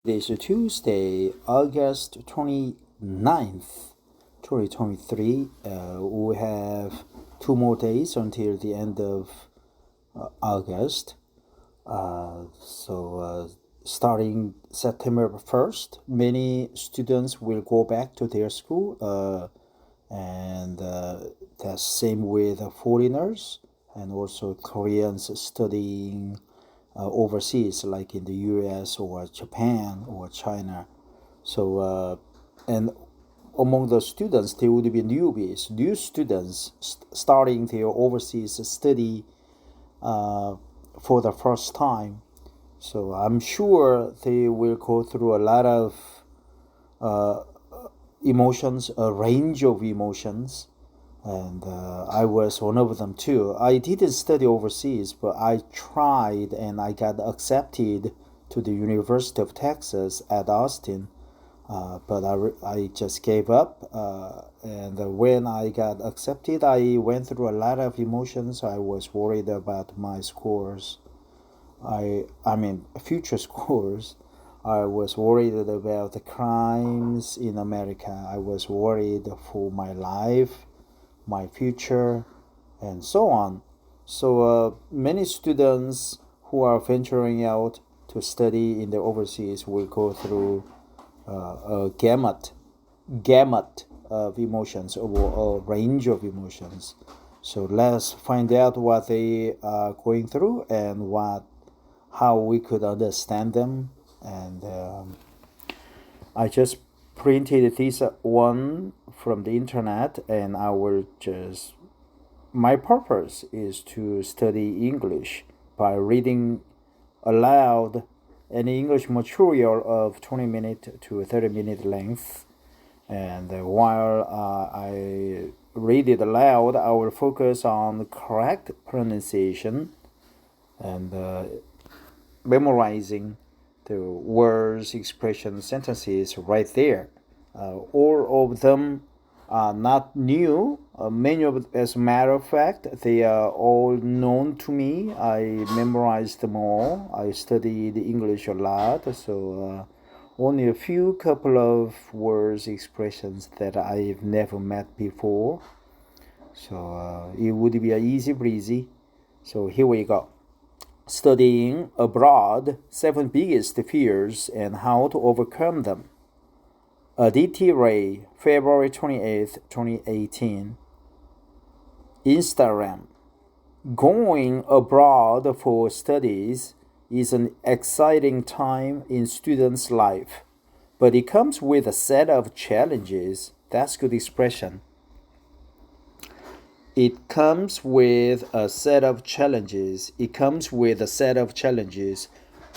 It is Tuesday, August 29th, 2023. We have 2 more days until the end of August. Starting September 1st, many students will go back to their school, and the same with foreigners and also Koreans studying overseas, like in the U.S. or Japan or China. And among the students, there would be newbies, new students starting their overseas study for the first time. So I'm sure they will go through a lot of emotions, a range of emotions, and I was one of them too. I didn't study overseas, but I tried and I got accepted to the University of Texas at Austin. But I just gave up. And when I got accepted, I went through a lot of emotions. I was worried about my scores. I mean, future scores. I was worried about the crimes in America. I was worried for my life, my future, and so on. So many students who are venturing out to study in the overseas will go through a gamut of emotions, or a range of emotions. So let's find out what they are going through and how we could understand them. And I just printed this one from the internet, and my purpose is to study English by reading aloud an English material of 20-minute to 30-minute length. And while I read it aloud, I will focus on correct pronunciation and memorizing the words, expressions, sentences right there. All of them are not new. As a matter of fact, they are all known to me. I memorized them all. I studied English a lot, so only a few couple of words, expressions that I've never met before. So it would be a easy breezy. So here we go. Studying abroad, 7 biggest fears and how to overcome them. Aditi Ray, February 28th, 2018. Instagram. Going abroad for studies is an exciting time in students' life, but it comes with a set of challenges. That's good expression. It comes with a set of challenges. It comes with a set of challenges.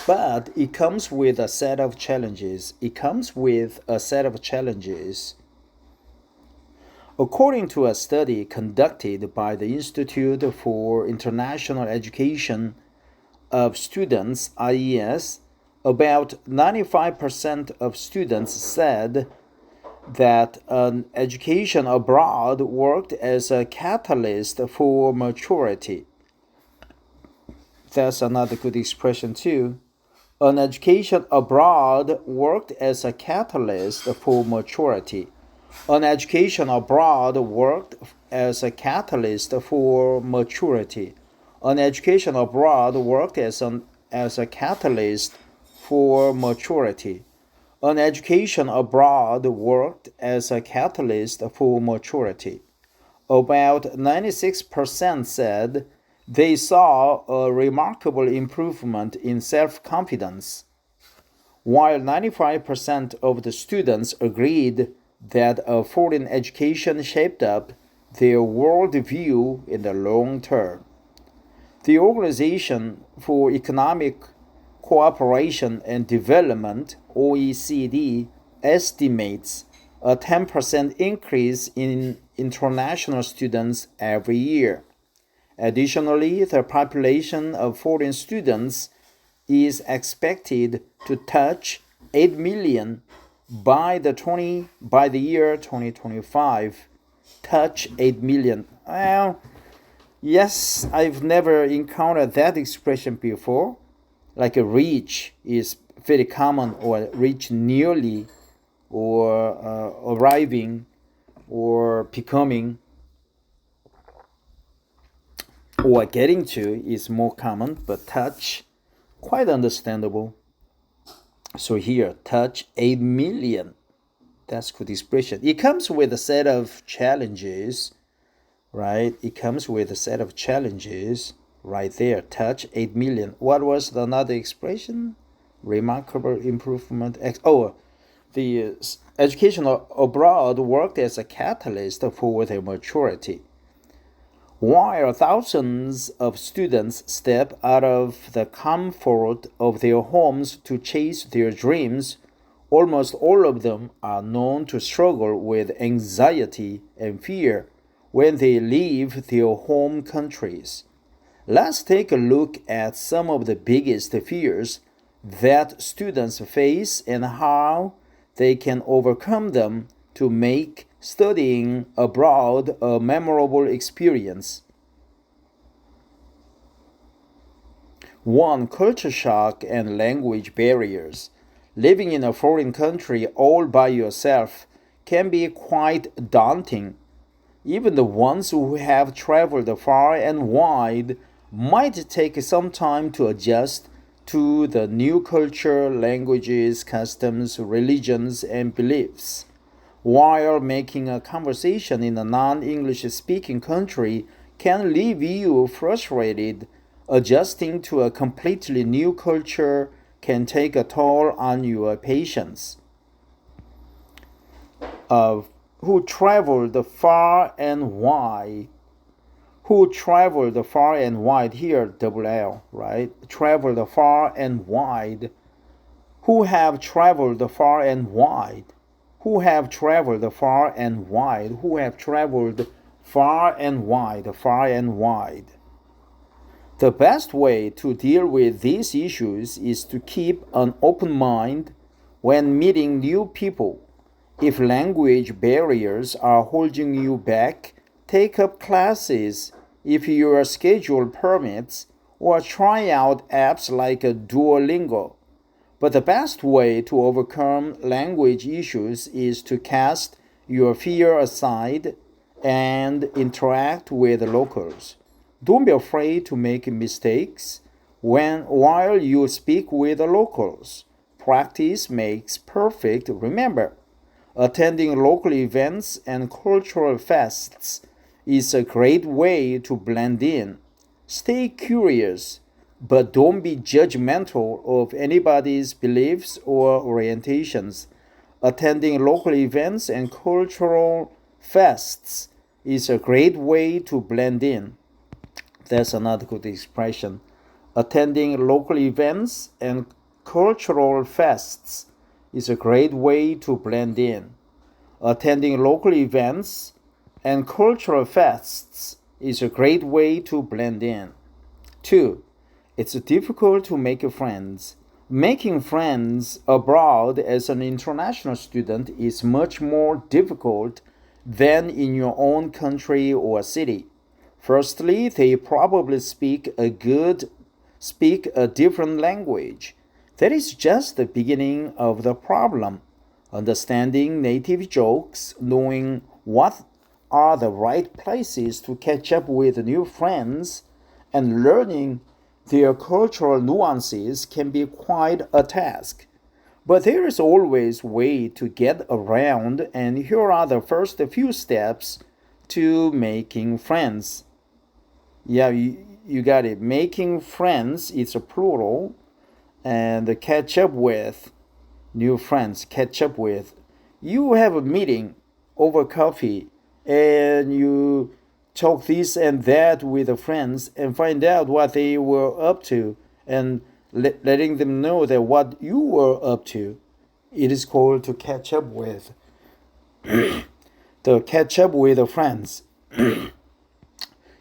But it comes with a set of challenges. It comes with a set of challenges. According to a study conducted by the Institute for International Education of Students, IES, about 95% of students said that an education abroad worked as a catalyst for maturity. That's another good expression too. An education abroad worked as a catalyst for maturity. An education abroad worked as a catalyst for maturity. An education abroad worked as a catalyst for maturity. An education abroad worked as a catalyst for maturity. About 96% said they saw a remarkable improvement in self-confidence, while 95% of the students agreed that a foreign education shaped up their worldview in the long term. The Organization for Economic Cooperation and Development, OECD, estimates a 10% increase in international students every year. Additionally, the population of foreign students is expected to touch 8 million by the year 2025. Touch 8 million. Well, yes, I've never encountered that expression before. Like a reach is very common or reach nearly or arriving or becoming or getting to is more common, but touch, quite understandable. So here, touch 8 million. That's good expression. It comes with a set of challenges, right? It comes with a set of challenges right there. Touch 8 million. What was the another expression? Remarkable improvement. The education abroad worked as a catalyst for their maturity. While thousands of students step out of the comfort of their homes to chase their dreams, almost all of them are known to struggle with anxiety and fear when they leave their home countries. Let's take a look at some of the biggest fears that students face and how they can overcome them to make studying abroad a memorable experience. 1. Culture shock and language barriers. Living in a foreign country all by yourself can be quite daunting. Even the ones who have traveled far and wide might take some time to adjust to the new culture, languages, customs, religions, and beliefs. While making a conversation in a non-English speaking country can leave you frustrated, adjusting to a completely new culture can take a toll on your patience. Who traveled far and wide. Who traveled far and wide. Here, double L, right? Traveled far and wide. Who have traveled far and wide. Who have traveled far and wide. Who have traveled far and wide. Far and wide. The best way to deal with these issues is to keep an open mind when meeting new people. If language barriers are holding you back, take up classes if your schedule permits, or try out apps like Duolingo. But the best way to overcome language issues is to cast your fear aside and interact with locals. Don't be afraid to make mistakes while you speak with the locals. Practice makes perfect. Remember, attending local events and cultural fests is a great way to blend in. Stay curious, but don't be judgmental of anybody's beliefs or orientations. Attending local events and cultural fests is a great way to blend in. That's another good expression. Attending local events and cultural fests is a great way to blend in. Attending local events and cultural fests is a great way to blend in. 2. It's difficult to make friends. Making friends abroad as an international student is much more difficult than in your own country or city. Firstly, they probably speak a different language. That is just the beginning of the problem. Understanding native jokes, knowing what are the right places to catch up with new friends, and learning their cultural nuances can be quite a task. But there is always a way to get around, and here are the first few steps to making friends. Yeah, you got it. Making friends is a plural, and catch up with new friends. Catch up with. You have a meeting over coffee, and you talk this and that with the friends and find out what they were up to, and letting them know that what you were up to. It is called to catch up with. To catch up with the friends.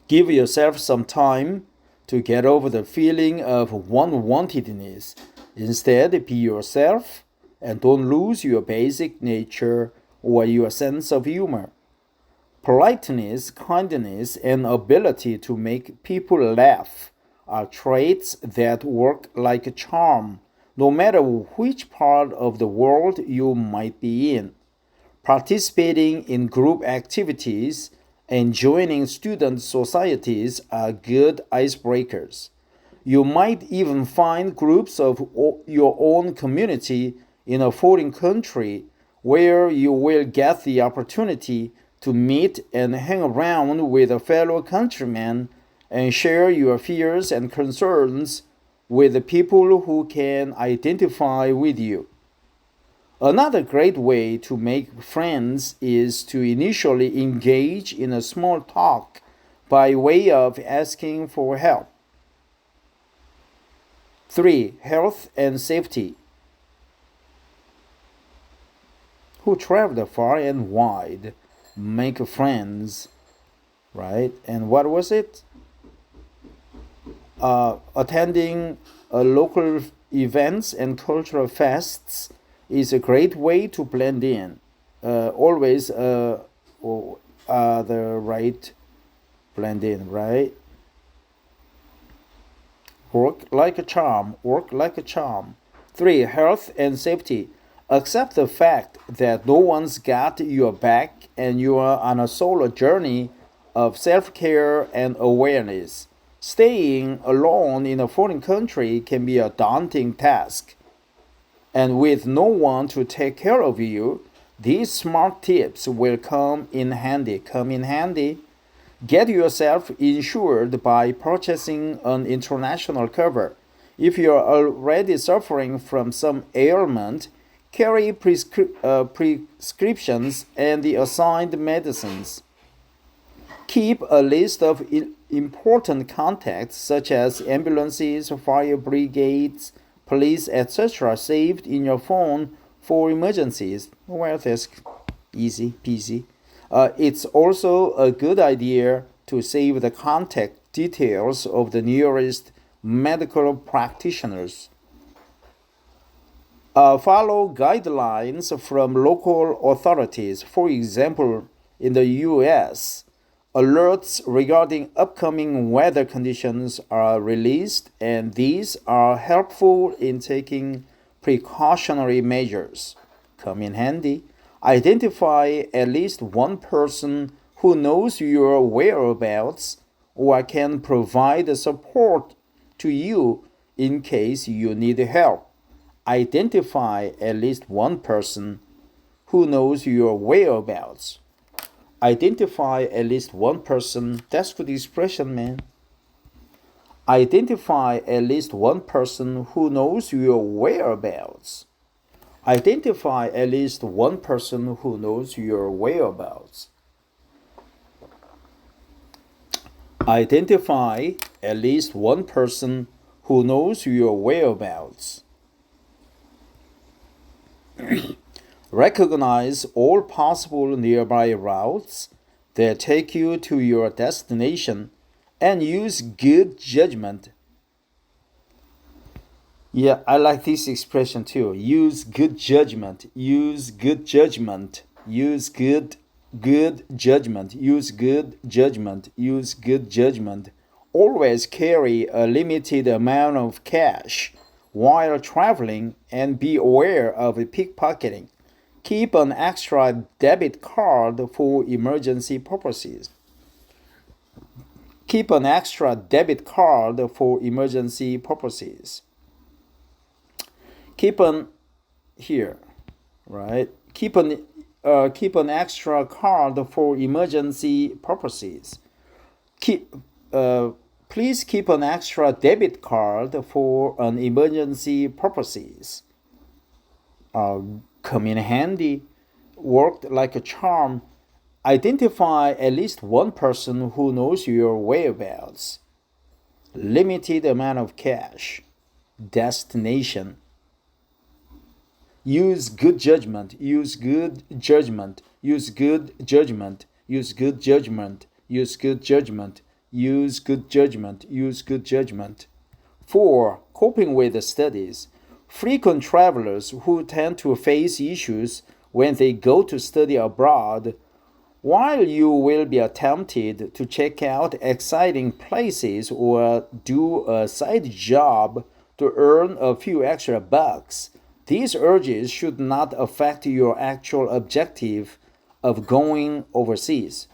Give yourself some time to get over the feeling of unwantedness. Instead, be yourself and don't lose your basic nature or your sense of humor. Politeness, kindness, and ability to make people laugh are traits that work like a charm no matter which part of the world you might be in. Participating in group activities and joining student societies are good icebreakers. You might even find groups of your own community in a foreign country where you will get the opportunity to meet and hang around with a fellow countrymen and share your fears and concerns with the people who can identify with you. Another great way to make friends is to initially engage in a small talk by way of asking for help. 3. Health and safety. Who traveled far and wide, make friends, right? And what was it? Attending local events and cultural fests is a great way to blend in. Always the right blend in, right? Work like a charm, work like a charm. 3. Health and safety. Accept the fact that no one's got your back and you are on a solo journey of self-care and awareness. Staying alone in a foreign country can be a daunting task. And with no one to take care of you, these smart tips will come in handy. Get yourself insured by purchasing an international cover. If you are already suffering from some ailment, carry prescriptions and the assigned medicines. Keep a list of important contacts such as ambulances, fire brigades, police, etc. saved in your phone for emergencies. Well, that's easy peasy. It's also a good idea to save the contact details of the nearest medical practitioners. Follow guidelines from local authorities. For example, in the US, alerts regarding upcoming weather conditions are released, and these are helpful in taking precautionary measures. Come in handy. Identify at least one person who knows your whereabouts or can provide support to you in case you need help. Identify at least one person who knows your whereabouts. Identify at least one person. That's good expression, man. Identify at least one person who knows your whereabouts. Identify at least one person who knows your whereabouts. Identify at least one person who knows your whereabouts. Recognize all possible nearby routes that take you to your destination and use good judgment. Yeah, I like this expression too. Use good judgment. Use good judgment. Use good judgment. Use good judgment. Use good judgment. Always carry a limited amount of cash while traveling and be aware of pickpocketing. Keep an extra debit card for emergency purposes. Keep an extra debit card for emergency purposes. Keep an here, right? Keep an extra card for emergency purposes. Please keep an extra debit card for an emergency purposes. Come in handy, worked like a charm. Identify at least one person who knows your whereabouts. Limited amount of cash. Destination. Use good judgment. Use good judgment. Use good judgment. Use good judgment. Use good judgment. Use good judgment. Use good judgment. 4. Coping with the studies. Frequent travelers who tend to face issues when they go to study abroad. While you will be tempted to check out exciting places or do a side job to earn a few extra bucks. These urges should not affect your actual objective of going overseas.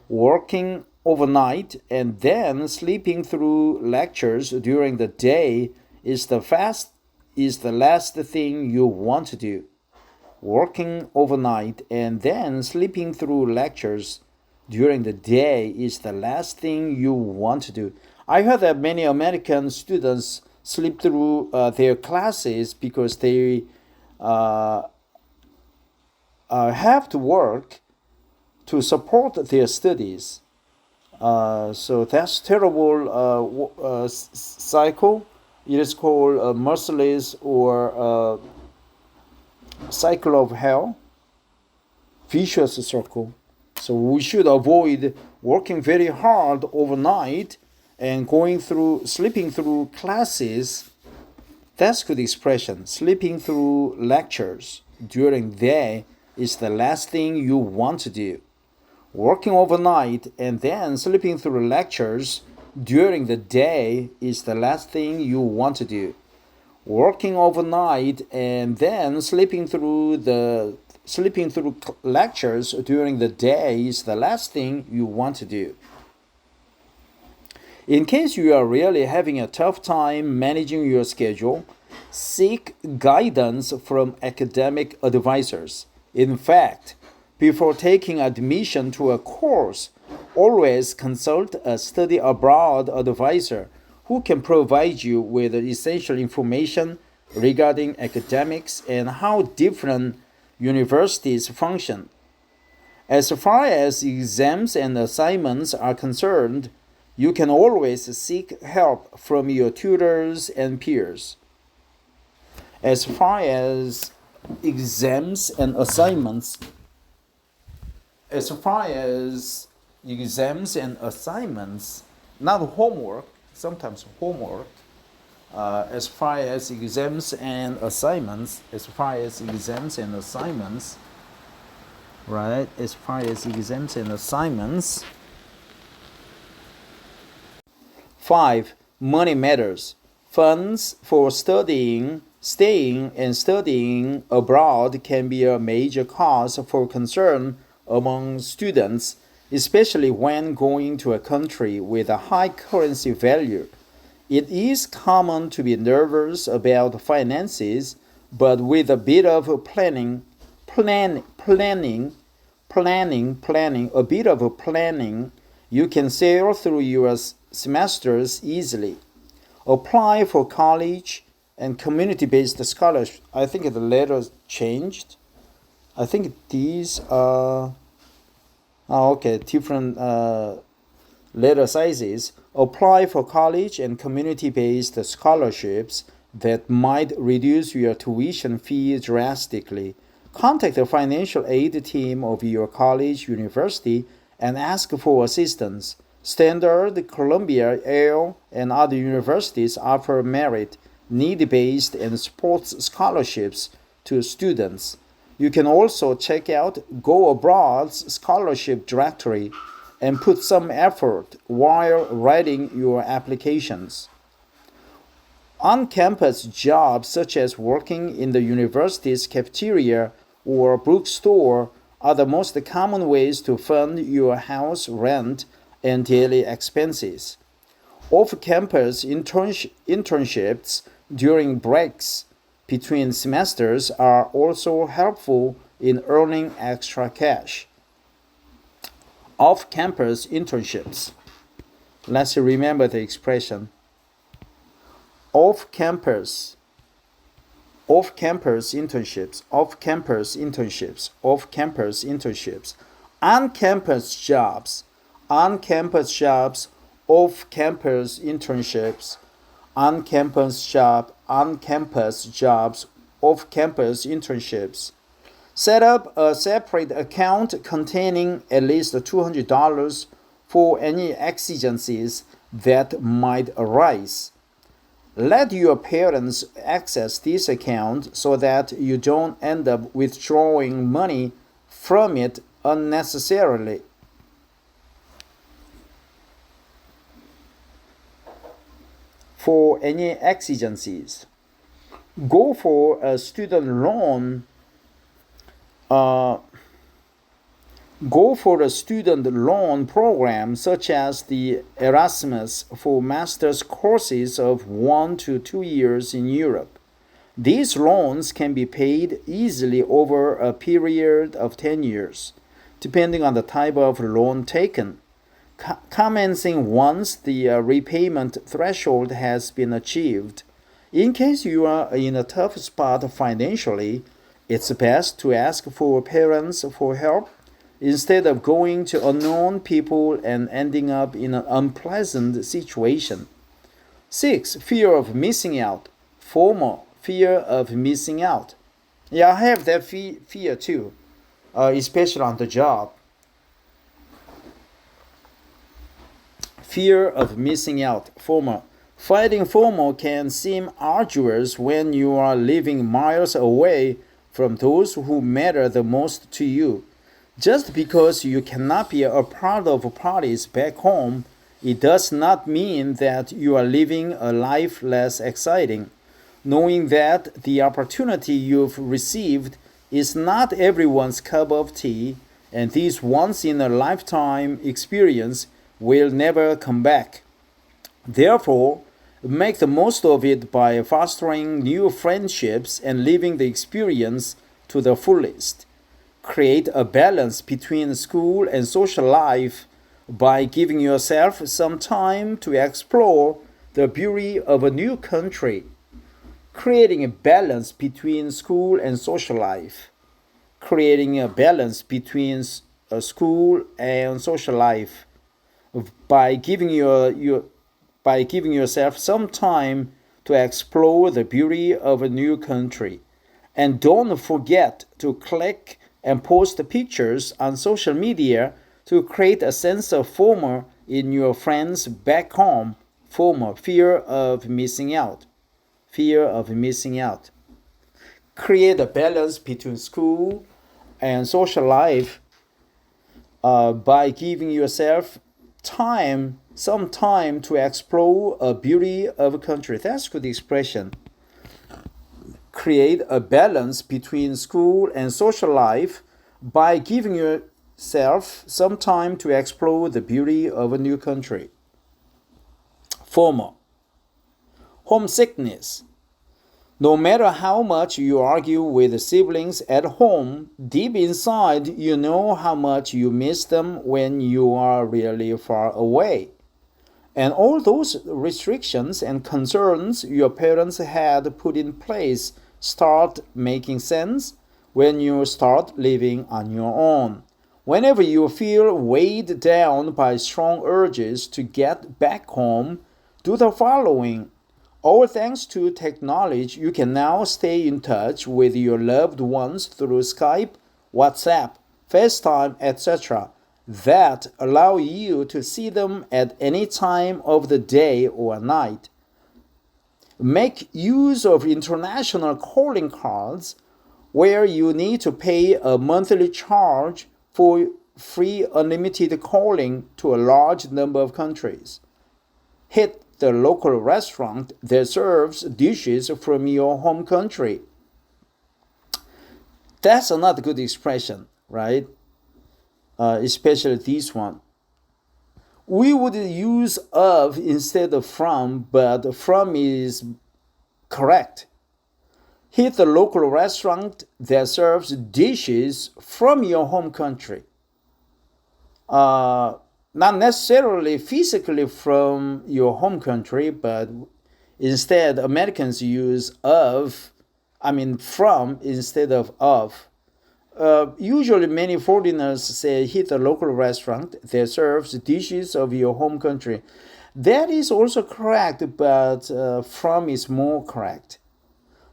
Working overnight and then sleeping through lectures during the day is the last thing you want to do. Working overnight and then sleeping through lectures during the day is the last thing you want to do. I heard that many American students sleep through their classes because they have to work to support their studies. So that's terrible cycle. It is called merciless or cycle of hell, vicious circle. So we should avoid working very hard overnight and sleeping through classes. That's good expression. Sleeping through lectures during the day is the last thing you want to do. Working overnight and then sleeping through lectures during the day is the last thing you want to do. Working overnight and then sleeping through lectures during the day is the last thing you want to do. In case you are really having a tough time managing your schedule, seek guidance from academic advisors. In fact, before taking admission to a course, always consult a study abroad advisor who can provide you with essential information regarding academics and how different universities function. As far as exams and assignments are concerned, you can always seek help from your tutors and peers. As far as exams and assignments, not homework, sometimes homework, as far as exams and assignments, right? As far as exams and assignments. 5. Money matters. Funds for staying and studying abroad can be a major cause for concern among students, especially when going to a country with a high currency value. It is common to be nervous about finances, but with a bit of planning, you can sail through your semesters easily. Apply for college and community-based scholarships. I think the letters changed. I think these are different letter sizes. Apply for college and community-based scholarships that might reduce your tuition fee drastically. Contact the financial aid team of your college, university, and ask for assistance. Standard, Columbia, Yale, and other universities offer merit, need-based, and sports scholarships to students. You can also check out Go Abroad's scholarship directory and put some effort while writing your applications. On-campus jobs such as working in the university's cafeteria or bookstore are the most common ways to fund your house rent and daily expenses. Off-campus internships during breaks between semesters are also helpful in earning extra cash. Off-campus internships. Let's remember the expression. Off-campus internships. On-campus jobs. Off-campus internships. On-campus jobs, off-campus internships. Set up a separate account containing at least $200 for any exigencies that might arise. Let your parents access this account so that you don't end up withdrawing money from it unnecessarily. for any exigencies. Go for a student loan. Go for a student loan program such as the Erasmus for master's courses of 1 to 2 years in Europe. These loans can be paid easily over a period of 10 years, depending on the type of loan taken. Commencing once the repayment threshold has been achieved. In case you are in a tough spot financially, it's best to ask for parents for help instead of going to unknown people and ending up in an unpleasant situation. 6. Fear of missing out. FOMO, fear of missing out. Yeah, I have that fear too, especially on the job. Fear of missing out, FOMO. Fighting FOMO can seem arduous when you are living miles away from those who matter the most to you. Just because you cannot be a part of parties back home, it does not mean that you are living a life less exciting. Knowing that the opportunity you've received is not everyone's cup of tea, and this once-in-a-lifetime experience will never come back. Therefore, make the most of it by fostering new friendships and living the experience to the fullest. Create a balance between school and social life by giving yourself some time to explore the beauty of a new country. Creating a balance between school and social life. Creating a balance between school and social life by giving yourself some time to explore the beauty of a new country. And don't forget to click and post pictures on social media to create a sense of FOMO in your friends back home. FOMO, fear of missing out. Fear of missing out. Create a balance between school and social life by giving yourself some time to explore a beauty of a country. That's a good expression. Create a balance between school and social life by giving yourself some time to explore the beauty of a new country. FOMO. Homesickness. No matter how much you argue with siblings at home, deep inside you know how much you miss them when you are really far away. And all those restrictions and concerns your parents had put in place start making sense when you start living on your own. Whenever you feel weighed down by strong urges to get back home, do the following. All thanks to technology, you can now stay in touch with your loved ones through Skype, WhatsApp, FaceTime, etc. that allow you to see them at any time of the day or night. Make use of international calling cards where you need to pay a monthly charge for free unlimited calling to a large number of countries. Hit the local restaurant that serves dishes from your home country. That's another good expression, right? Especially this one. We would use of instead of from, but from is correct. Hit the local restaurant that serves dishes from your home country. Not necessarily physically from your home country, but instead Americans use from instead of. Usually many foreigners say hit a local restaurant that serves dishes of your home country. That is also correct, but from is more correct.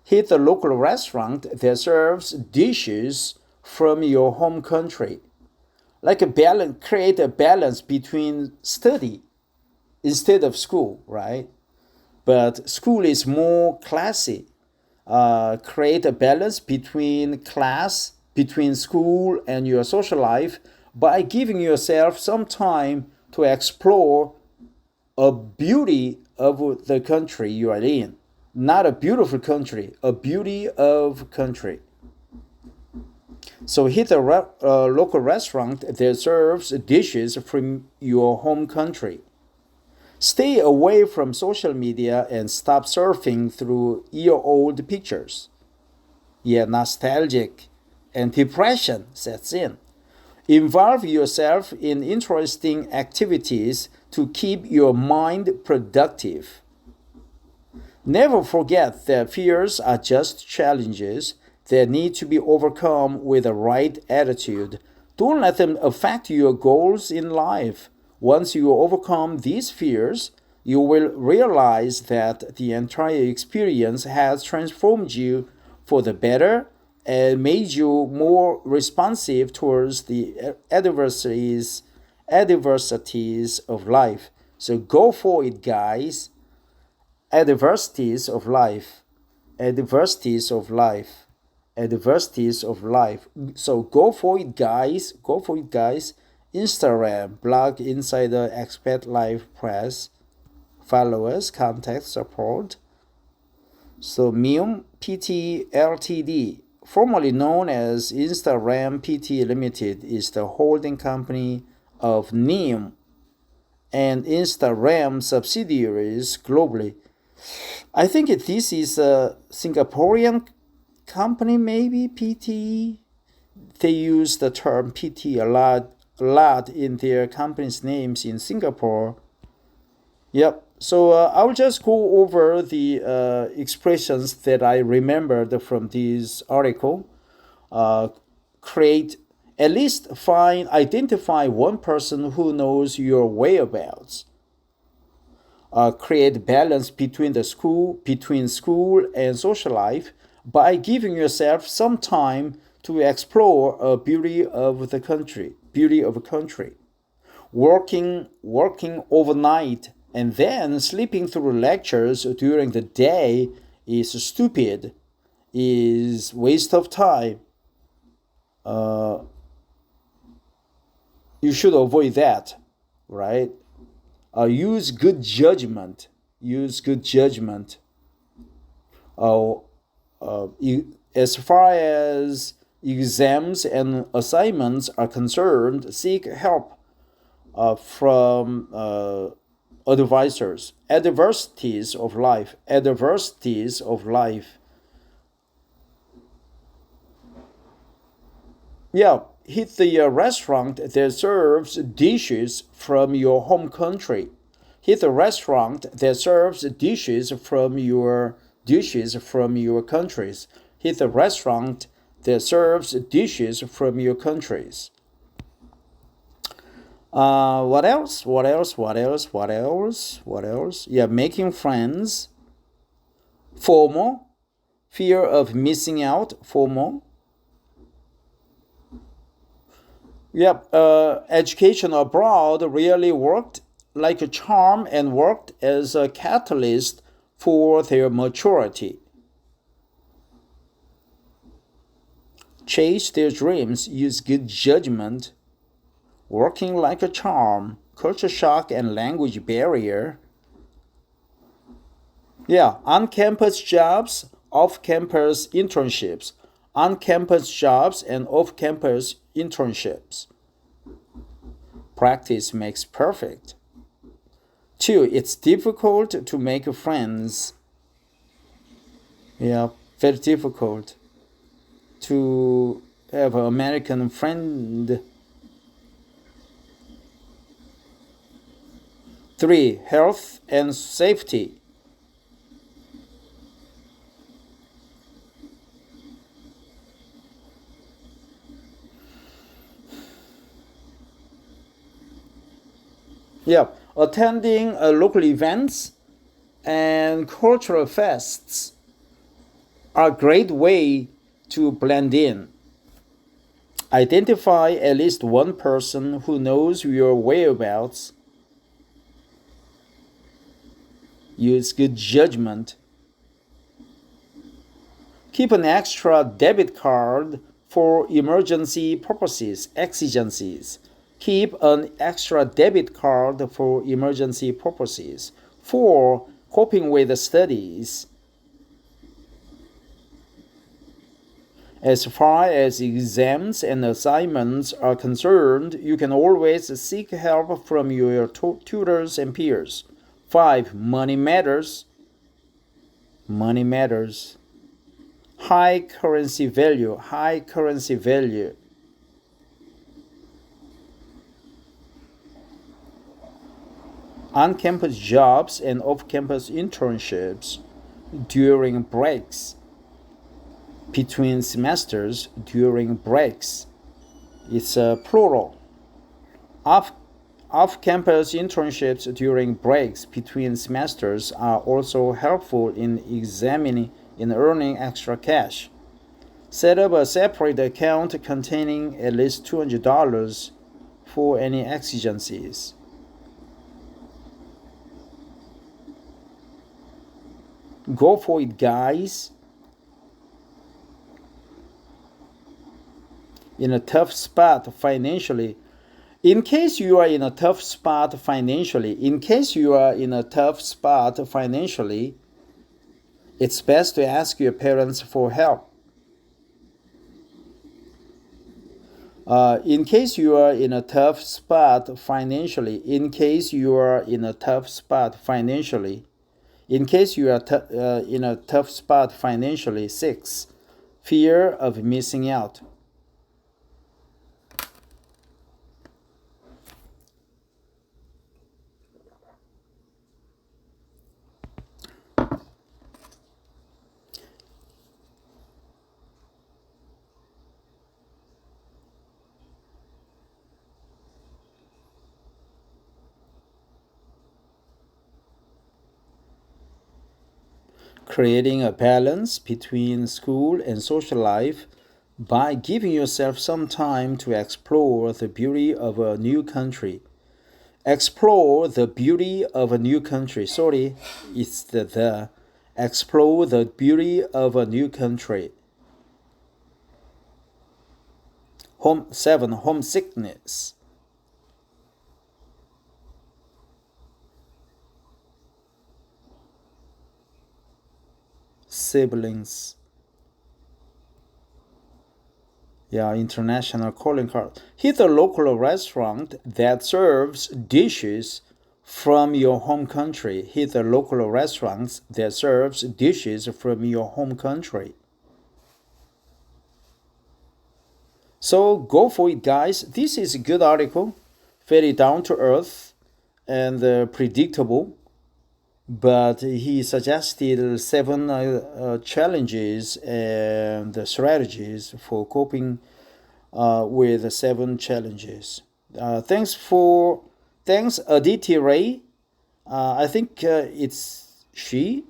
Hit a local restaurant that serves dishes from your home country. Like create a balance between study instead of school, right? But school is more classy. Create a balance between school and your social life by giving yourself some time to explore a beauty of the country you are in. Not a beautiful country, a beauty of country. So hit a local restaurant that serves dishes from your home country. Stay away from social media and stop surfing through year-old pictures. Yeah, nostalgic and depression sets in. Involve yourself in interesting activities to keep your mind productive. Never forget that fears are just challenges that need to be overcome with the right attitude. Don't let them affect your goals in life. Once you overcome these fears, you will realize that the entire experience has transformed you for the better and made you more responsive towards the adversities of life. So go for it, guys. Adversities of life. Adversities of life. Adversities of life. So go for it, guys. Go for it, guys. Instagram, blog, insider, expat life press, followers, contact, support. So Mium PT Ltd, formerly known as Instagram PT Limited, is the holding company of Neum and Instagram subsidiaries globally. I think this is a Singaporean company, maybe PT. They use the term PT a lot in their company's names in Singapore. Yep. So I'll just go over the expressions that I remembered from this article. Create, at least identify one person who knows your whereabouts. Create balance between school and social life by giving yourself some time to explore a beauty of a country. Working overnight and then sleeping through lectures during the day is stupid, is waste of time. You should avoid that, right? Use good judgment. As far as exams and assignments are concerned, seek help from advisors. Adversities of life. Yeah, hit the restaurant that serves dishes from your home country. Hit the restaurant that serves dishes from your countries. Hit the restaurant that serves dishes from your countries. What else? Yeah, making friends. FOMO, fear of missing out. FOMO. Yep, education abroad really worked like a charm and worked as a catalyst for their maturity. Chase their dreams, use good judgment. Working like a charm, culture shock and language barrier. Yeah, on-campus jobs, off-campus internships. On-campus jobs and off-campus internships. Practice makes perfect. 2. It's difficult to make friends. Yeah, very difficult to have an American friend. 3. Health and safety. Yeah, attending local events and cultural fests are a great way to blend in. Identify at least one person who knows your whereabouts. Use good judgment. Keep an extra debit card for emergency purposes, exigencies. Keep an extra debit card for emergency purposes. 4. Coping with the studies. As far as exams and assignments are concerned, you can always seek help from your tutors and peers. 5. Money matters. Money matters. High currency value. High currency value. On-campus jobs and off-campus internships during breaks. Between semesters, during breaks. It's plural. Off-campus internships during breaks between semesters are also helpful in earning extra cash. Set up a separate account containing at least $200 for any exigencies. Go for it, guys. In a tough spot financially. In case you are in a tough spot financially, it's best to ask your parents for help. In case you are in a tough spot financially, 6. Fear of missing out. Creating a balance between school and social life by giving yourself some time to explore the beauty of a new country. Explore the beauty of a new country. Explore the beauty of a new country. 7. Homesickness. Siblings. International calling card. Hit a local restaurant that serves dishes from your home country. So go for it, guys. This is a good article, very down to earth and predictable. But he suggested 7 challenges and strategies for coping with 7 challenges. Thanks Aditi Ray. I think it's she.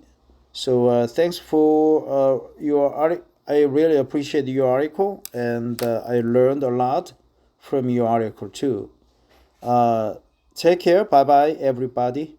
So thanks for your article. I really appreciate your article, and I learned a lot from your article too. Take care. Bye bye, everybody.